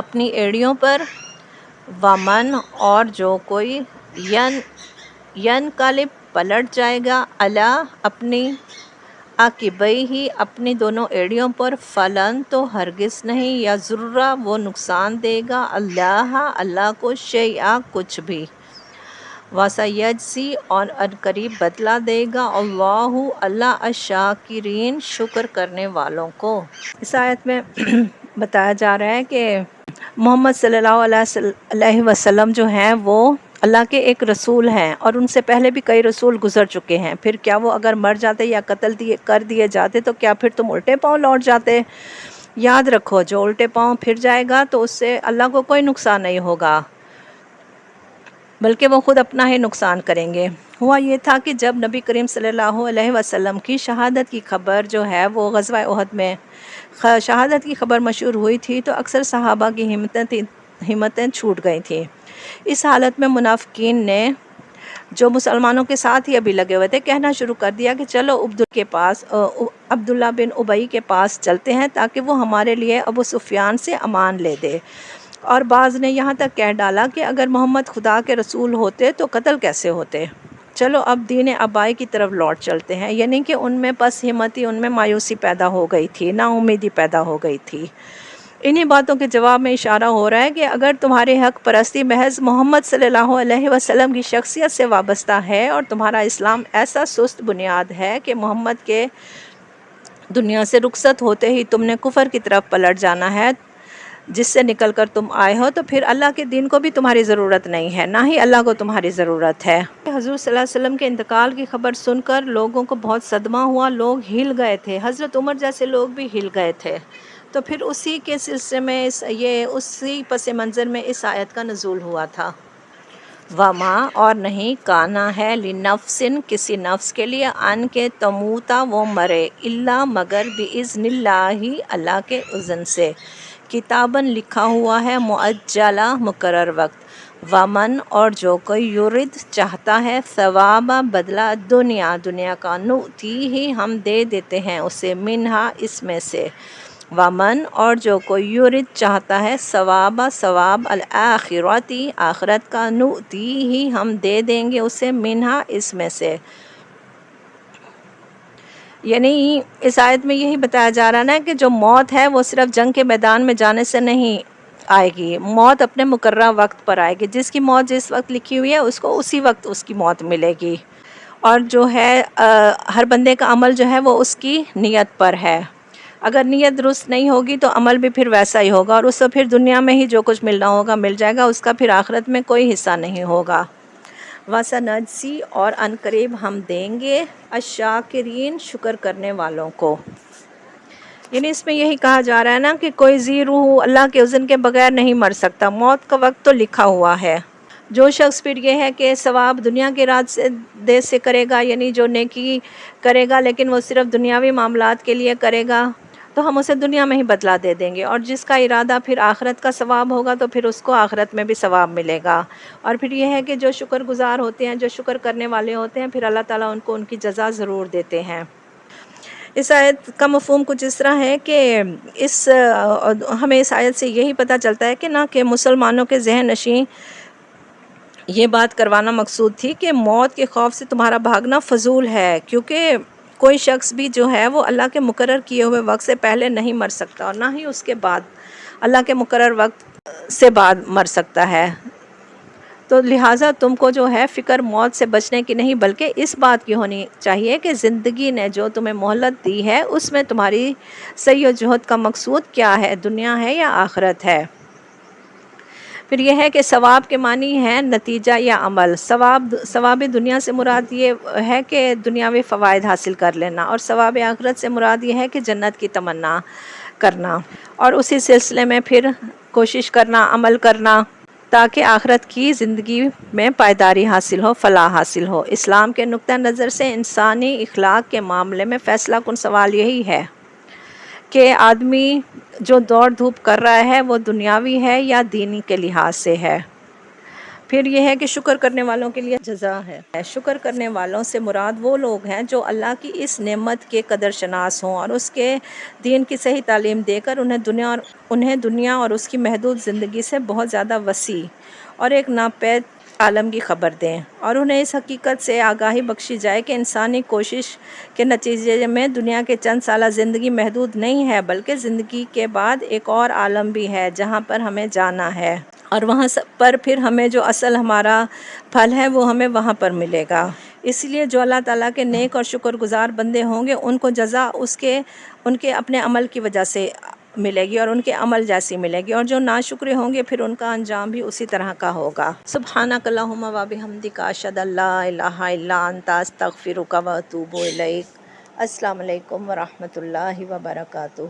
اپنی ایڑیوں پر، ومن اور جو کوئی ین قالب پلٹ جائے گا، اللہ اپنی عاقبئی ہی اپنی دونوں ایڑیوں پر، فلن تو ہرگز نہیں، یا ضرورہ وہ نقصان دے گا، اللہ کو شیئا کچھ بھی، وَسَيَجْزِي اور عنقریب بدلہ دے گا، اللہ الشاکرین شکر کرنے والوں کو۔ اس آیت میں بتایا جا رہا ہے کہ محمد صلی اللہ علیہ وسلم جو ہیں وہ اللہ کے ایک رسول ہیں، اور ان سے پہلے بھی کئی رسول گزر چکے ہیں، پھر کیا وہ اگر مر جاتے یا قتل کر دیے جاتے تو کیا پھر تم الٹے پاؤں لوٹ جاتے؟ یاد رکھو، جو الٹے پاؤں پھر جائے گا تو اس سے اللہ کو کوئی نقصان نہیں ہوگا، بلکہ وہ خود اپنا ہی نقصان کریں گے۔ ہوا یہ تھا کہ جب نبی کریم صلی اللہ علیہ وسلم کی شہادت کی خبر جو ہے وہ غزوہ احد میں شہادت کی خبر مشہور ہوئی تھی، تو اکثر صحابہ کی ہمتیں چھوٹ گئی تھیں۔ اس حالت میں منافقین نے، جو مسلمانوں کے ساتھ ہی ابھی لگے ہوئے تھے، کہنا شروع کر دیا کہ چلو عبداللہ بن ابی کے پاس چلتے ہیں تاکہ وہ ہمارے لیے ابو سفیان سے امان لے دے، اور بعض نے یہاں تک کہہ ڈالا کہ اگر محمد خدا کے رسول ہوتے تو قتل کیسے ہوتے، چلو اب دین آبائی کی طرف لوٹ چلتے ہیں، یعنی کہ ان میں پس ہمتی، ان میں مایوسی پیدا ہو گئی تھی، نا امیدی پیدا ہو گئی تھی۔ انہی باتوں کے جواب میں اشارہ ہو رہا ہے کہ اگر تمہاری حق پرستی محض محمد صلی اللہ علیہ وسلم کی شخصیت سے وابستہ ہے، اور تمہارا اسلام ایسا سست بنیاد ہے کہ محمد کے دنیا سے رخصت ہوتے ہی تم نے کفر کی طرف پلٹ جانا ہے جس سے نکل کر تم آئے ہو، تو پھر اللہ کے دین کو بھی تمہاری ضرورت نہیں ہے، نہ ہی اللہ کو تمہاری ضرورت ہے۔ حضور صلی اللہ علیہ وسلم کے انتقال کی خبر سن کر لوگوں کو بہت صدمہ ہوا، لوگ ہل گئے تھے، حضرت عمر جیسے لوگ بھی ہل گئے تھے۔ تو پھر اسی کے سلسلے میں اسی پس منظر میں اس آیت کا نزول ہوا تھا۔ وما اور نہیں، کانا ہے، لنفسن کسی نفس کے لیے، ان کے تموتا وہ مرے، الا مگر باذن اللہ اللہ کے اذن سے، کتاباً لکھا ہوا ہے، مؤجلہ مقرر وقت، ومن اور جو کوئی یرد چاہتا ہے، ثواب بدلہ دنیا کا، نؤتی ہی ہم دے دیتے ہیں اسے، منہا اس میں سے، ومن اور جو کوئی یرد چاہتا ہے، ثواب الآخرتی آخرت کا، نؤتی ہی ہم دے دیں گے اسے، منہا اس میں سے۔ یعنی اس آیت میں یہی بتایا جا رہا ہے کہ جو موت ہے وہ صرف جنگ کے میدان میں جانے سے نہیں آئے گی، موت اپنے مقررہ وقت پر آئے گی، جس کی موت جس وقت لکھی ہوئی ہے اس کو اسی وقت اس کی موت ملے گی، اور جو ہے ہر بندے کا عمل جو ہے وہ اس کی نیت پر ہے، اگر نیت درست نہیں ہوگی تو عمل بھی پھر ویسا ہی ہوگا، اور اس سے پھر دنیا میں ہی جو کچھ ملنا ہوگا مل جائے گا، اس کا پھر آخرت میں کوئی حصہ نہیں ہوگا۔ وَسَنَجْزِي اور عنقریب ہم دیں گے، الشاکرین شکر کرنے والوں کو۔ یعنی اس میں یہی کہا جا رہا ہے نا کہ کوئی ذی روح اللہ کے اذن کے بغیر نہیں مر سکتا، موت کا وقت تو لکھا ہوا ہے۔ جو شخص پھر یہ ہے کہ ثواب دنیا کے ارادے سے کرے گا، یعنی جو نیکی کرے گا لیکن وہ صرف دنیاوی معاملات کے لیے کرے گا، تو ہم اسے دنیا میں ہی بدلہ دے دیں گے، اور جس کا ارادہ پھر آخرت کا ثواب ہوگا تو پھر اس کو آخرت میں بھی ثواب ملے گا۔ اور پھر یہ ہے کہ جو شکر گزار ہوتے ہیں، جو شکر کرنے والے ہوتے ہیں، پھر اللہ تعالیٰ ان کو ان کی جزا ضرور دیتے ہیں۔ اس آیت کا مفہوم کچھ اس طرح ہے کہ ہمیں اس آیت سے یہی پتہ چلتا ہے کہ نہ کہ مسلمانوں کے ذہن نشین یہ بات کروانا مقصود تھی کہ موت کے خوف سے تمہارا بھاگنا فضول ہے، کیونکہ کوئی شخص بھی جو ہے وہ اللہ کے مقرر کیے ہوئے وقت سے پہلے نہیں مر سکتا، اور نہ ہی اس کے بعد اللہ کے مقرر وقت سے بعد مر سکتا ہے، تو لہٰذا تم کو جو ہے فکر موت سے بچنے کی نہیں بلکہ اس بات کی ہونی چاہیے کہ زندگی نے جو تمہیں مہلت دی ہے اس میں تمہاری سعی و جہد کا مقصود کیا ہے، دنیا ہے یا آخرت ہے۔ پھر یہ ہے کہ ثواب کے معنی ہے نتیجہ یا عمل، ثواب دنیا سے مراد یہ ہے کہ دنیاوی فوائد حاصل کر لینا، اور ثواب آخرت سے مراد یہ ہے کہ جنت کی تمنا کرنا، اور اسی سلسلے میں پھر کوشش کرنا، عمل کرنا، تاکہ آخرت کی زندگی میں پائیداری حاصل ہو، فلاح حاصل ہو۔ اسلام کے نقطہ نظر سے انسانی اخلاق کے معاملے میں فیصلہ کن سوال یہی ہے کہ آدمی جو دوڑ دھوپ کر رہا ہے وہ دنیاوی ہے یا دینی کے لحاظ سے ہے۔ پھر یہ ہے کہ شکر کرنے والوں کے لیے جزا ہے۔ شکر کرنے والوں سے مراد وہ لوگ ہیں جو اللہ کی اس نعمت کے قدر شناس ہوں اور اس کے دین کی صحیح تعلیم دے کر انہیں دنیا اور اس کی محدود زندگی سے بہت زیادہ وسیع اور ایک ناپید عالم کی خبر دیں، اور انہیں اس حقیقت سے آگاہی بخشی جائے کہ انسانی کوشش کے نتیجے میں دنیا کے چند سالہ زندگی محدود نہیں ہے، بلکہ زندگی کے بعد ایک اور عالم بھی ہے جہاں پر ہمیں جانا ہے، اور وہاں پر پھر ہمیں جو اصل ہمارا پھل ہے وہ ہمیں وہاں پر ملے گا۔ اس لیے جو اللہ تعالیٰ کے نیک اور شکر گزار بندے ہوں گے ان کو جزا ان کے اپنے عمل کی وجہ سے ملے گی اور ان کے عمل جیسی ملے گی، اور جو ناشکرے ہوں گے پھر ان کا انجام بھی اسی طرح کا ہوگا۔ سبحانک اللہم و بحمدک اشہد ان لا الہ الا انت استغفرک و اتوب الیک۔ السلام علیکم ورحمۃ اللہ وبرکاتہ۔